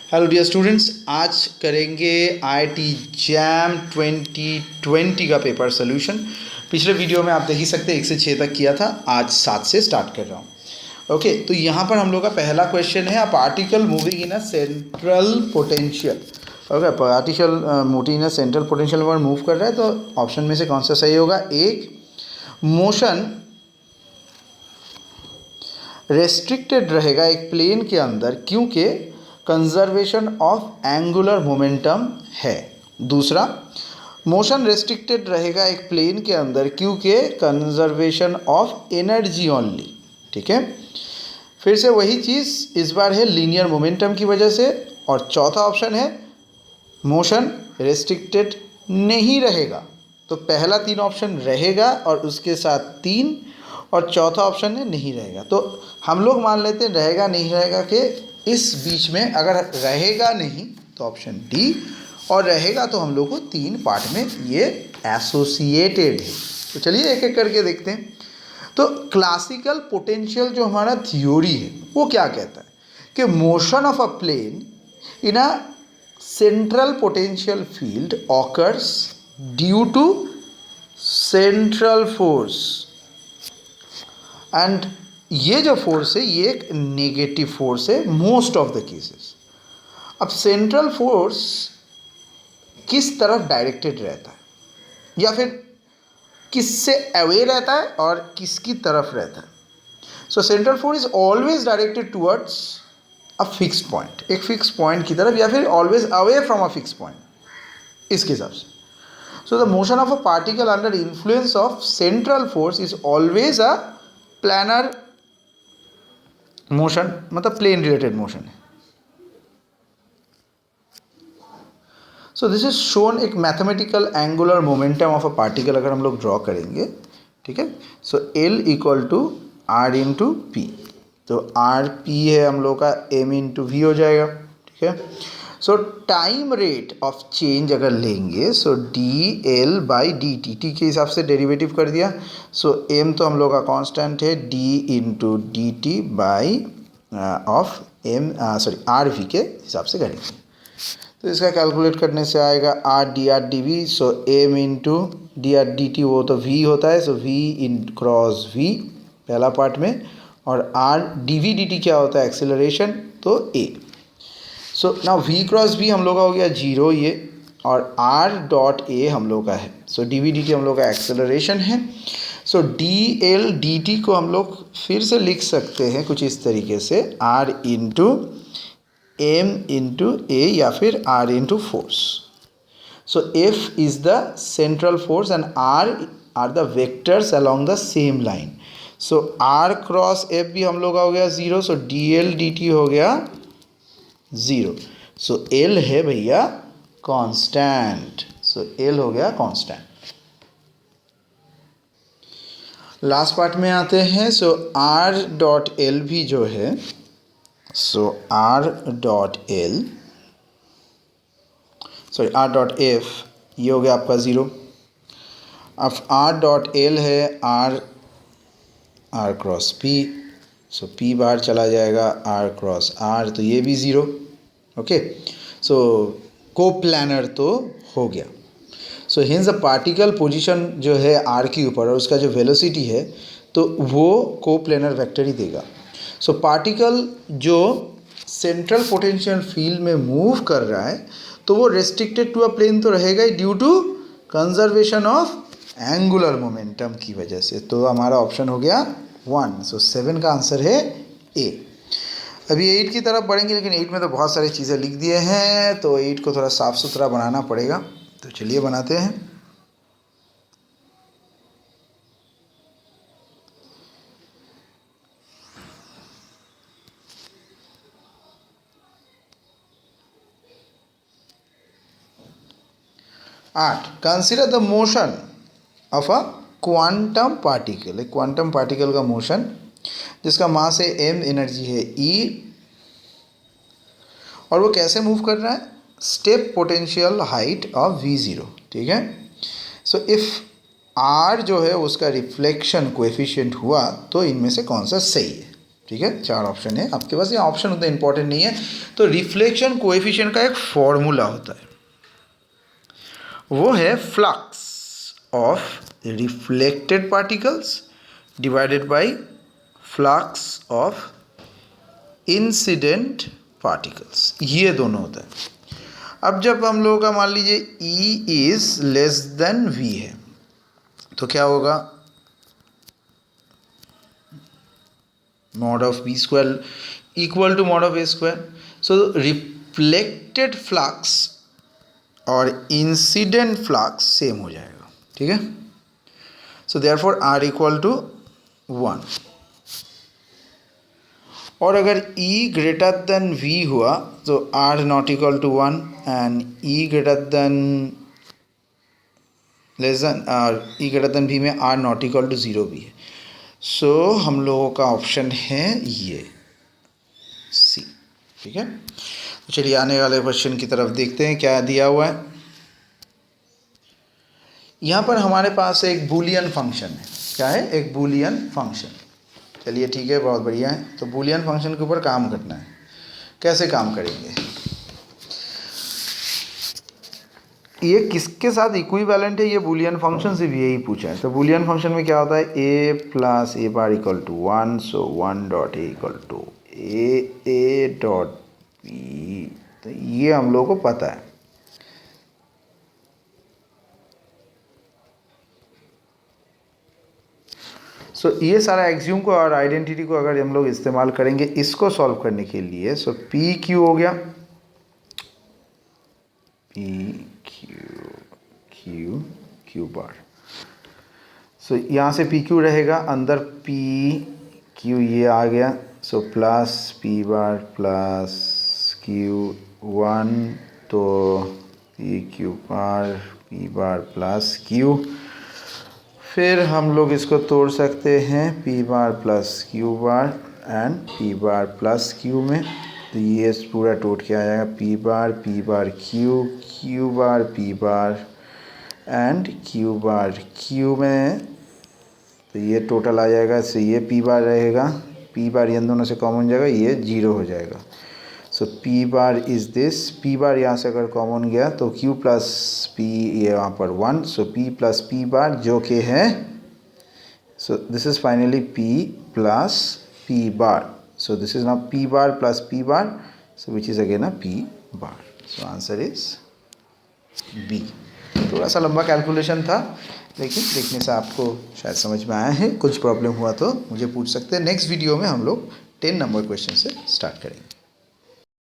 Hello dear students, आज करेंगे IIT jam 2020 का पेपर सोल्यूशन। पिछले वीडियो में आप देख ही सकते हैं 1 से 6 तक किया था, आज 7 से स्टार्ट कर रहा हूँ। ओके, तो यहाँ पर हम लोग का पहला क्वेश्चन है, a particle moving in a central potential. Okay, particle moving in a central potential पर मूव कर रहा है, तो ऑप्शन में से कौन सा सही होगा? एक, मोशन रेस्ट्रिक्टेड रहेगा एक प्लेन के अंदर क्योंकि कंजर्वेशन ऑफ एंगुलर मोमेंटम है। दूसरा, मोशन रेस्ट्रिक्टेड रहेगा एक प्लेन के अंदर क्योंकि कंजर्वेशन ऑफ एनर्जी ओनली। ठीक है, फिर से वही चीज़ इस बार है लीनियर मोमेंटम की वजह से। और चौथा ऑप्शन है मोशन रेस्ट्रिक्टेड नहीं रहेगा। तो पहला 3 ऑप्शन रहेगा और उसके साथ 3, और चौथा ऑप्शन है नहीं रहेगा। तो हम लोग मान लेते हैं रहेगा नहीं रहेगा के इस बीच में, अगर रहेगा नहीं तो ऑप्शन डी, और रहेगा तो हम लोग को 3 पार्ट में ये एसोसिएटेड है। तो चलिए एक एक करके देखते हैं। तो क्लासिकल पोटेंशियल जो हमारा थ्योरी है वो क्या कहता है कि motion of a plane in a central potential field occurs due to central force, and ये जो फोर्स है ये एक नेगेटिव फोर्स है मोस्ट ऑफ द केसेस। अब सेंट्रल फोर्स किस तरफ डायरेक्टेड रहता है या फिर किससे अवे रहता है और किसकी तरफ रहता है? सो central force is always directed towards a fix point, एक फिक्स पॉइंट की तरफ, या फिर always away from a fix point, इसके हिसाब से। So the motion of a particle under influence of central force is always a planar motion, मतलब plane related motion है। सो दिस इज शोन एक mathematical angular momentum of a particle अगर हम लोग draw करेंगे। ठीक है, so L equal to r into p. तो आर पी है हम लोग का, एम इंटू वी हो जाएगा। ठीक है, so time rate of change अगर लेंगे, so d l by d t, t के हिसाब से डेरिवेटिव कर दिया। सो एम तो हम लोग का कांस्टेंट है, d into d t by of m, sorry r v के हिसाब से करेंगे। तो इसका कैलकुलेट करने से आएगा r d v. So m into d r d t वो तो वी होता है, so v in cross v पहला पार्ट में, और आर डी टी क्या होता है? एक्सेलरेशन, तो a. So now v cross v हम लोग का हो गया 0 ये, और आर डॉट ए हम लोग का है। सो डी टी हम लोग का एक्सेलरेशन है। सो डी एल डी टी को हम लोग फिर से लिख सकते हैं कुछ इस तरीके से, r into m into a या फिर r into force. So F is the central force and r the vectors along the same line. So r cross F भी हम लोग का हो गया 0। So d L d t हो गया 0। सो एल है भैया कांस्टेंट। सो एल हो गया कांस्टेंट। लास्ट पार्ट में आते हैं। सो आर डॉट एल भी जो है, so r dot l, sorry r dot f, ये हो गया आपका 0। अब आर डॉट एल है r cross p, so p बाहर चला जाएगा, आर क्रॉस आर, तो ये भी 0। ओके, सो को प्लानर तो हो गया। सो हिंस द पार्टिकल पोजीशन जो है आर के ऊपर और उसका जो वेलोसिटी है, तो वो को प्लेनर वेक्टर ही देगा। सो पार्टिकल जो सेंट्रल पोटेंशियल फील्ड में मूव कर रहा है तो वो रेस्ट्रिक्टेड टू अ प्लेन तो रहेगा ही due to conservation of angular momentum की वजह से। तो हमारा ऑप्शन हो गया 1। सो 7 का आंसर है ए। अभी 8 की तरफ बढ़ेंगे, लेकिन 8 में तो बहुत सारी चीज़ें लिख दिए हैं, तो 8 को थोड़ा साफ़ सुथरा बनाना पड़ेगा। तो चलिए बनाते हैं। आठ, consider the motion of a quantum particle. एक क्वांटम पार्टिकल का मोशन जिसका मास है m, एनर्जी है E, और वो कैसे मूव कर रहा है? Step potential height of v0। ठीक है, सो इफ़ r जो है उसका रिफ्लेक्शन कोएफिशिएंट हुआ तो इनमें से कौन सा सही है? ठीक है, 4 ऑप्शन है आपके पास। ये ऑप्शन उतना इंपॉर्टेंट नहीं है। तो रिफ्लेक्शन कोएफिशिएंट का एक फॉर्मूला होता है, वो है flux of reflected particles divided by flux of incident particles, ये दोनों होता है। अब जब हम लोगों का मान लीजिए E is less than V है, तो क्या होगा, mod of B square equal to mod of A square. So reflected flux और इंसिडेंट फ्लक्स सेम हो जाएगा, ठीक है। So therefore R equal to 1। और अगर E ग्रेटर देन V हुआ तो R not equal to 1 and E greater than less than E greater than V में R नॉट इक्वल टू 0 भी है। सो हम लोगों का ऑप्शन है ये C, ठीक है। तो चलिए आने वाले क्वेश्चन की तरफ देखते हैं क्या दिया हुआ है। यहाँ पर हमारे पास एक बूलियन फंक्शन है। क्या है? एक बूलियन फंक्शन। चलिए ठीक है, बहुत बढ़िया है। तो बूलियन फंक्शन के ऊपर काम करना है। कैसे काम करेंगे? ये किसके साथ इक्विवेलेंट है? ये बूलियन फंक्शन से भी यही पूछा है। तो बूलियन फंक्शन में क्या होता है? a plus a bar equal to 1, so 1 dot a equal to a dot b. तो ये हम लोगों को पता है। सो ये सारा एक्सियोम को और आइडेंटिटी को अगर हम लोग इस्तेमाल करेंगे इसको सॉल्व करने के लिए, सो पी क्यू हो गया, पी क्यू क्यू बार। सो यहाँ से पी क्यू रहेगा, अंदर पी क्यू ये आ गया, so plus p bar plus Q 1, तो P Q bar plus Q. फिर हम लोग इसको तोड़ सकते हैं P bar plus Q bar and P bar plus Q में। तो ये पूरा टोट के आ जाएगा P bar Q, Q bar P bar and Q bar Q में। तो ये टोटल आ जाएगा। इससे ये पी बार रहेगा, पी बार इन दोनों से कॉमन जाएगा, ये 0 हो जाएगा। So P bar is this, P bar यहाँ से अगर कॉमन गया तो क्यू प्लस पी ये वहाँ पर 1, so p plus p bar जो कि है, so this is finally p plus p bar. So this is now p bar plus p bar, so which is again a p bar. So answer is b. थोड़ा सा लंबा calculation था, लेकिन देखने से आपको शायद समझ में आया है। कुछ प्रॉब्लम हुआ तो मुझे पूछ सकते हैं। नेक्स्ट वीडियो में हम लोग 10 नंबर क्वेश्चन से स्टार्ट करेंगे।